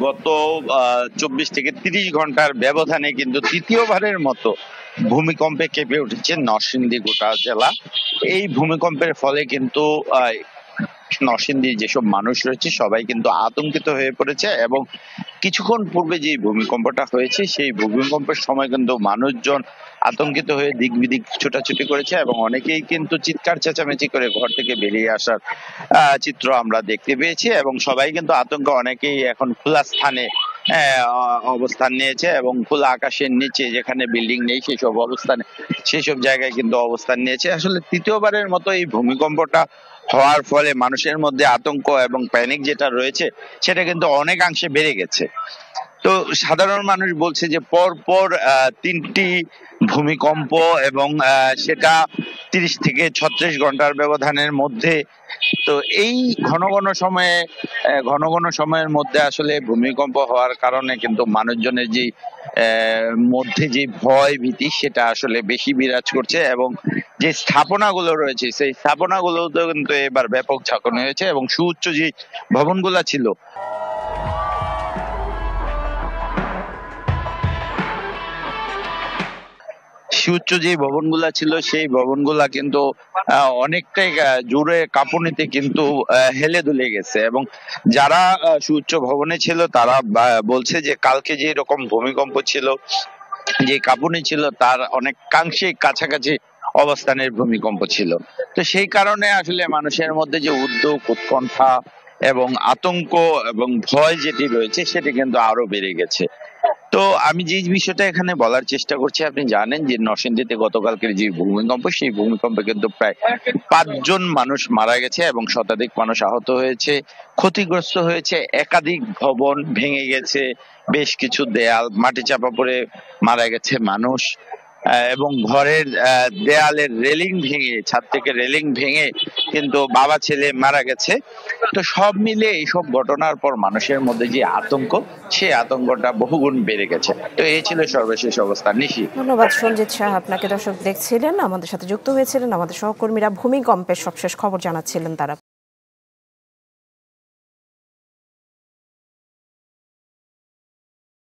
গত 24 থেকে 30 ঘন্টার ব্যবধানে কিন্তু তৃতীয়বারের মতো ভূমিকম্পে কেঁপে উঠেছে নরসিংদী গোটা জেলা। এই ভূমিকম্পের ফলে কিন্তু নরসিংদীর যেসব মানুষ রয়েছে সবাই কিন্তু আতঙ্কিত হয়ে পড়েছে এবং কিছুক্ষণ পূর্বে যে ভূমিকম্পটা হয়েছে সেই ভূমিকম্পের সময় কিন্তু মানুষজন আতঙ্কিত হয়ে দিক বিদিক ছোটাছুটি করেছে এবং অনেকেই কিন্তু চিৎকার চেঁচামেচি করে ঘর থেকে বেরিয়ে আসার চিত্র আমরা দেখতে পেয়েছি এবং সবাই কিন্তু আতঙ্ক, অনেকেই এখন খোলা স্থানে অবস্থান নিয়েছে এবং খোলা আকাশের নিচে যেখানে বিল্ডিং নেই সেসব জায়গায় কিন্তু অবস্থান নিয়েছে। আসলে তৃতীয়বারের মতো এই ভূমিকম্পটা হওয়ার ফলে মানুষের মধ্যে আতঙ্ক এবং প্যানিক যেটা রয়েছে সেটা কিন্তু অনেকাংশে বেড়ে গেছে। তো সাধারণ মানুষ বলছে যে পর পর 3টি ভূমিকম্প এবং সেটা 30 থেকে 36 ঘন্টার ব্যবধানের মধ্যে। তো এই ঘন ঘন সময়ের মধ্যে আসলে ভূমিকম্প হওয়ার কারণে কিন্তু মানুষজনের যে মধ্যে যে ভয় ভীতি সেটা আসলে বেশি বিরাজ করছে এবং যে স্থাপনাগুলো রয়েছে সেই স্থাপনাগুলোতে কিন্তু এবার ব্যাপক ঝাঁকুনি হয়েছে এবং সুউচ্চ যে ভবনগুলা ছিল সেই ভবনগুলা কিন্তু অনেকটাই জোরে কাঁপুনিতে কিন্তু হেলে দুলে গেছে এবং যারা সুউচ্চ ভবনে ছিল তারা বলছে যে কালকে যে রকম ভূমিকম্প ছিল, যে কাঁপুনি ছিল, তার অনেকাংশেই কাছাকাছি অবস্থানের ভূমিকম্প ছিল। তো সেই কারণে আসলে মানুষের মধ্যে যে উদ্বেগ, উৎকণ্ঠা এবং আতঙ্ক এবং ভয় যেটি রয়েছে সেটি কিন্তু আরো বেড়ে গেছে। তো আমি যে বিষয়টা এখানে বলার চেষ্টা করছি, আপনি জানেন যে নরসিংদীতে গতকালকের যে ভূমিকম্প, সেই ভূমিকম্পে কিন্তু প্রায় 5 জন মানুষ মারা গেছে এবং শতাধিক মানুষ আহত হয়েছে, ক্ষতিগ্রস্ত হয়েছে। একাধিক ভবন ভেঙে গেছে, বেশ কিছু দেয়াল মাটি চাপা পড়ে মারা গেছে মানুষ, এবং ঘরের দেয়ালের রেলিং ভেঙে, ছাদ থেকে রেলিং ভেঙে কিন্তু বাবা ছেলে মারা গেছে। তো সব মিলে এইসব ঘটনার পর মানুষের মধ্যে যে আতঙ্ক, সেই আতঙ্কটা বহুগুণ বেড়ে গেছে। তো এই ছিল সর্বশেষ অবস্থা। নিশি, ধন্যবাদ সঞ্জিত শাহ আপনাকে। দর্শক দেখছিলেন, আমাদের সাথে যুক্ত হয়েছিলেন আমাদের সহকর্মীরা, ভূমিকম্পের সবশেষ খবর জানাচ্ছিলেন তারা।